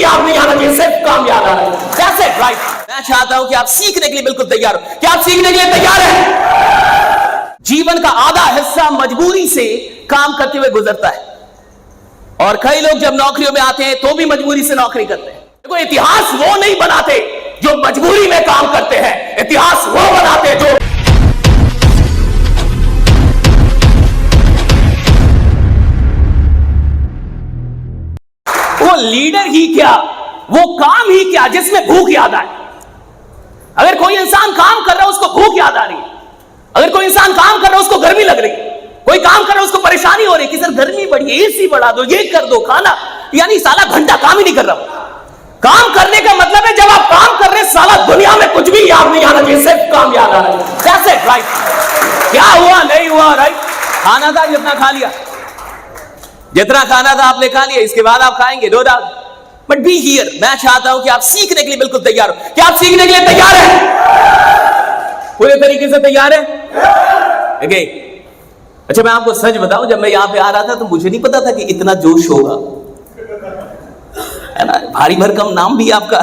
याद नहीं आना चाहिए, सिर्फ कामयाब आना चाहिए। That's it, right? मैं चाहता हूं कि आप सीखने के लिए बिल्कुल तैयार हो। क्या आप सीखने के लिए तैयार हैं? जीवन का आधा हिस्सा मजबूरी से काम करते हुए गुजरता है, और कई लोग जब नौकरियों में आते हैं तो भी मजबूरी से नौकरी करते हैं। देखो, इतिहास वो नहीं बनाते जो मजबूरी में काम करते हैं, इतिहास वो बनाते जो वो लीडर ही क्या, वो काम ही क्या जिसमें भूख याद आए। अगर कोई इंसान काम कर रहा है उसको भूख याद आ रही है, अगर कोई इंसान काम कर रहा है उसको गर्मी लग रही है, कोई काम कर रहा है उसको परेशानी हो रही है कि सर गर्मी बढ़ी है, एसी बढ़ा दो, ये कर दो, खाना, यानी साला घंटा काम ही नहीं कर रहा। काम करने का मतलब है जब आप काम कर रहे हैं साला दुनिया में कुछ भी याद नहीं आना चाहिए, सिर्फ काम याद आना चाहिए। That's it, right? क्या हुआ नहीं हुआ, राइट? खाना था जितना खा लिया, जितना खाना था आपने खा लिया, इसके बाद आप खाएंगे, no doubt, but be here. मैं चाहता हूं कि आप सीखने के लिए बिल्कुल तैयार हो। क्या आप सीखने के लिए तैयार हैं? पूरे तरीके से तैयार है? okay. अच्छा, मैं आपको सच बताऊं, जब मैं यहां पे आ रहा था तो मुझे नहीं पता था कि इतना जोश होगा, है ना? भारी भरकम नाम भी आपका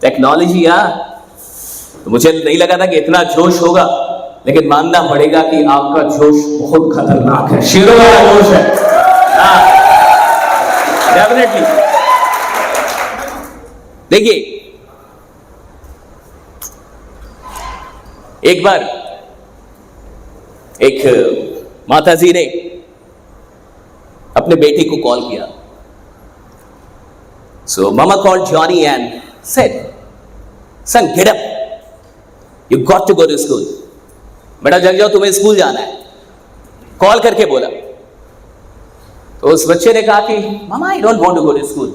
टेक्नोलॉजी, तो मुझे नहीं लगा था कि इतना जोश होगा, लेकिन मानना पड़ेगा कि आपका जोश बहुत खतरनाक है, शेरों वाला जोश है, डेफिनेटली। देखिए, एक बार एक माताजी ने अपने बेटे को कॉल किया। So mama called Johnny and said, "Son, get up. You got to go to school." बेटा जग जाओ, तुम्हें स्कूल जाना है। कॉल करके बोला। तो उस बच्चे ने कहा कि मामा, I don't want to go to school,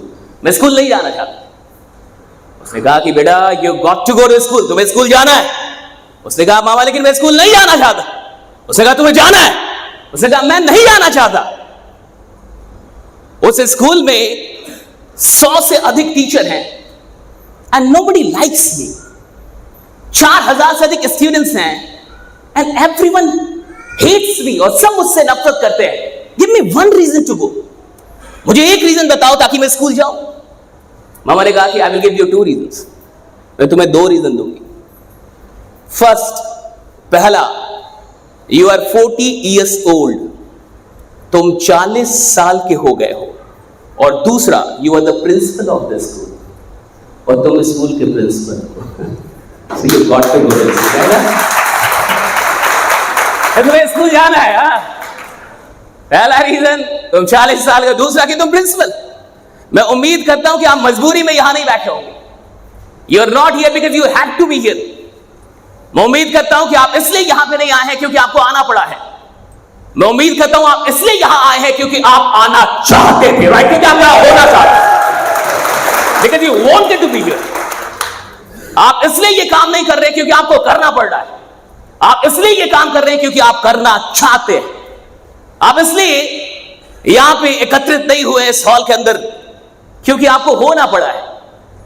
मैं स्कूल नहीं जाना चाहता। उसने कहा कि बेटा you got to go to school, तुम्हें स्कूल जाना है। उसने कहा मामा लेकिन मैं स्कूल नहीं जाना चाहता। उसने कहा तुम्हें जाना है। उसने कहा मैं नहीं जाना चाहता। उस स्कूल में 100 से अधिक टीचर हैं एंड नोबडी लाइक्स मी। 4000 से अधिक स्टूडेंट्स हैं एंड एवरीवन हेट्स मी, और सब मुझसे नफरत करते हैं। Give me one reason to go, मुझे एक रीजन बताओ ताकि मैं स्कूल जाऊं। मामा ने कहा कि I will give you 2 reasons, मैं तुम्हें 2 रीजन दूंगी। फर्स्ट, पहला, यू आर 40 ईयर्स ओल्ड, तुम 40 साल के हो गए हो। और दूसरा, you are the principal of the school, और तुम स्कूल के प्रिंसिपल हो। So you got to go to school, है ना? तुम्हें स्कूल जाना है, पहला रीजन तुम 40 साल का, दूसरा कि तुम प्रिंसिपल। मैं उम्मीद करता हूं कि आप मजबूरी में यहां नहीं बैठे होंगे। You are not here because you had to be here. मैं उम्मीद करता हूं कि आप इसलिए यहां पे नहीं आए हैं क्योंकि आपको आना पड़ा है। मैं उम्मीद करता हूं आप इसलिए यहां आए हैं क्योंकि आप आना चाहते थे, राइट? क्योंकि आप यहां होना चाहते, because you wanted to be here. आप इसलिए ये काम नहीं कर रहे क्योंकि आपको करना पड़ रहा है। आप इसलिए ये काम कर रहे हैं क्योंकि आप करना चाहते हैं। आप इसलिए यहां पे एकत्रित नहीं हुए इस हॉल के अंदर क्योंकि आपको होना पड़ा है,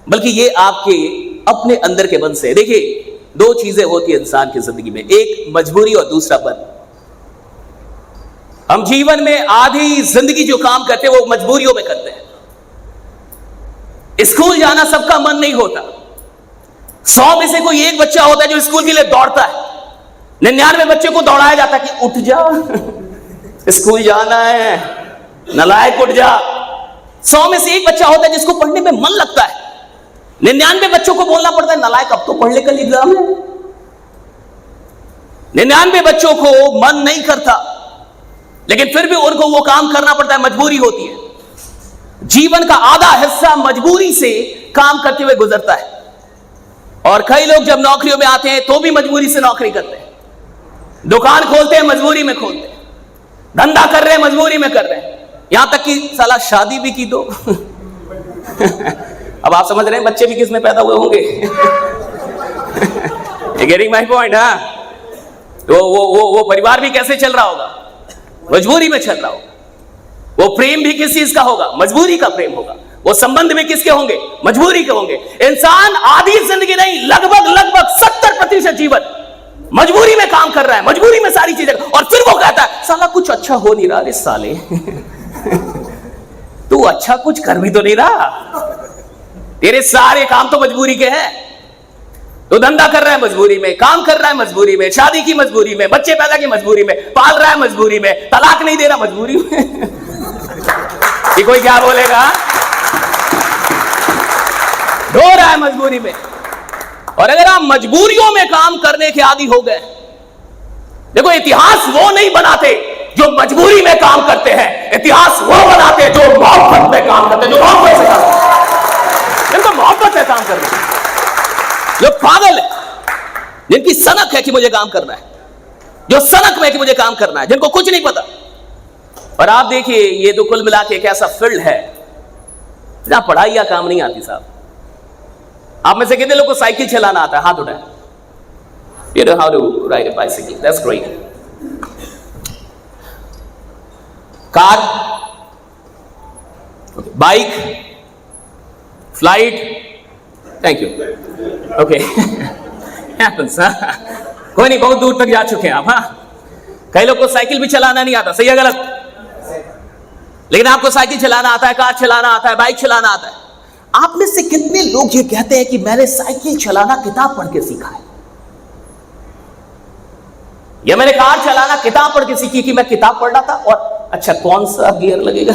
बल्कि ये आपके अपने अंदर के मन से। देखिए, 2 चीजें होती है इंसान की जिंदगी में, एक मजबूरी और दूसरा मन। हम जीवन में आधी जिंदगी जो काम करते हैं वो मजबूरियों में करते हैं। स्कूल जाना सबका मन नहीं होता। 100 में से कोई एक बच्चा होता है जो स्कूल के लिए दौड़ता है। 99 बच्चे को दौड़ाया जाता है कि उठ जा, स्कूल जाना है, नालायक उठ जा। 100 में से एक बच्चा होता है जिसको पढ़ने में मन लगता है। 99 बच्चों को बोलना पड़ता है नालायक अब तो पढ़ ले, कल एग्जाम है। 99 बच्चों को मन नहीं करता, लेकिन फिर भी उनको वो काम करना पड़ता है, मजबूरी होती है। जीवन का आधा हिस्सा मजबूरी से काम करते हुए गुजरता है, और कई लोग जब नौकरियों में आते हैं तो भी मजबूरी से नौकरी करते हैं। दुकान खोलते हैं, मजबूरी में खोलते हैं। धंधा कर रहे हैं, मजबूरी में कर रहे हैं। यहां तक कि साला शादी भी की तो अब आप समझ रहे हैं बच्चे भी किस में पैदा हुए होंगे। Getting my point? हाँ, तो वो परिवार भी कैसे चल रहा होगा? मजबूरी में चल रहा होगा। वो प्रेम भी किस चीज का होगा? मजबूरी का प्रेम होगा। वो संबंध भी किसके होंगे? मजबूरी के होंगे। इंसान आधी जिंदगी नहीं, लगभग 70% जीवन मजबूरी में काम कर रहा है, मजबूरी में सारी चीजें, और फिर वो कहता है साला कुछ अच्छा हो नहीं रहा रे साले। तू अच्छा कुछ कर भी तो नहीं रहा। तेरे सारे काम तो मजबूरी के हैं। तो धंधा कर रहा है मजबूरी में, काम कर रहा है मजबूरी में, शादी की मजबूरी में, बच्चे पैदा की मजबूरी में, पाल रहा है मजबूरी में, तलाक नहीं दे रहा मजबूरी में। कि कोई क्या बोलेगा? रो रहा है मजबूरी में। और अगर आप मजबूरियों में काम करने के आदी हो गए, देखो इतिहास वो नहीं बनाते जो मजबूरी में काम करते हैं, इतिहास वो बनाते जो मोहब्बत में काम करते हैं, जो मोहब्बत से काम करते हैं, जिनको मोहब्बत से काम करना है, जो पागल है, जिनकी सनक है कि मुझे काम करना है, जो सनक में कि मुझे काम करना है, जिनको कुछ नहीं पता। और आप देखिए ये तो कुल मिला के एक ऐसा फील्ड है जहां पढ़ाई या काम नहीं आती साहब। आप में से कितने लोग को साइकिल चलाना आता है? हाथ उठाएं। You know how to ride a bicycle. That's great. Car, bike, flight, thank you, okay, कोई नहीं, बहुत दूर तक जा चुके हैं आप। हाँ, कई लोग को साइकिल भी चलाना नहीं आता, सही है गलत? लेकिन आपको साइकिल चलाना आता है, कार चलाना आता है, बाइक चलाना आता है। आप में से कितने लोग ये कहते हैं कि मैंने साइकिल चलाना किताब पढ़ के सीखा है, या मैंने कार चलाना किताब पढ़ के सीखी कि मैं किताब पढ़ रहा था और अच्छा कौन सा गियर लगेगा,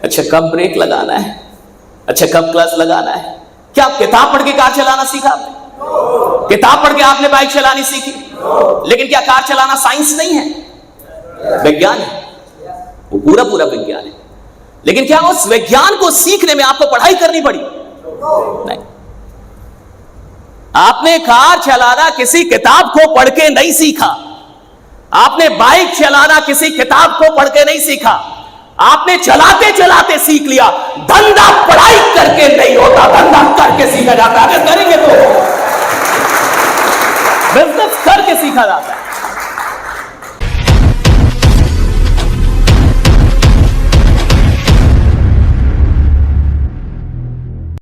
अच्छा कब ब्रेक लगाना है, अच्छा कब क्लच लगाना है। क्या आप किताब पढ़ के कार चलाना सीखा आपने? किताब पढ़ के आपने बाइक चलानी सीखी? लेकिन क्या कार चलाना साइंस नहीं है? विज्ञान है, वो पूरा पूरा विज्ञान है। लेकिन क्या उस विज्ञान को सीखने में आपको पढ़ाई करनी पड़ी? नहीं। आपने कार चलाना किसी किताब को पढ़ के नहीं सीखा, आपने बाइक चलाना किसी किताब को पढ़ के नहीं सीखा, आपने चलाते चलाते सीख लिया। धंधा पढ़ाई करके नहीं होता, धंधा करके सीखा जाता है। अगर करेंगे तो बिजनेस करके सीखा जाता है।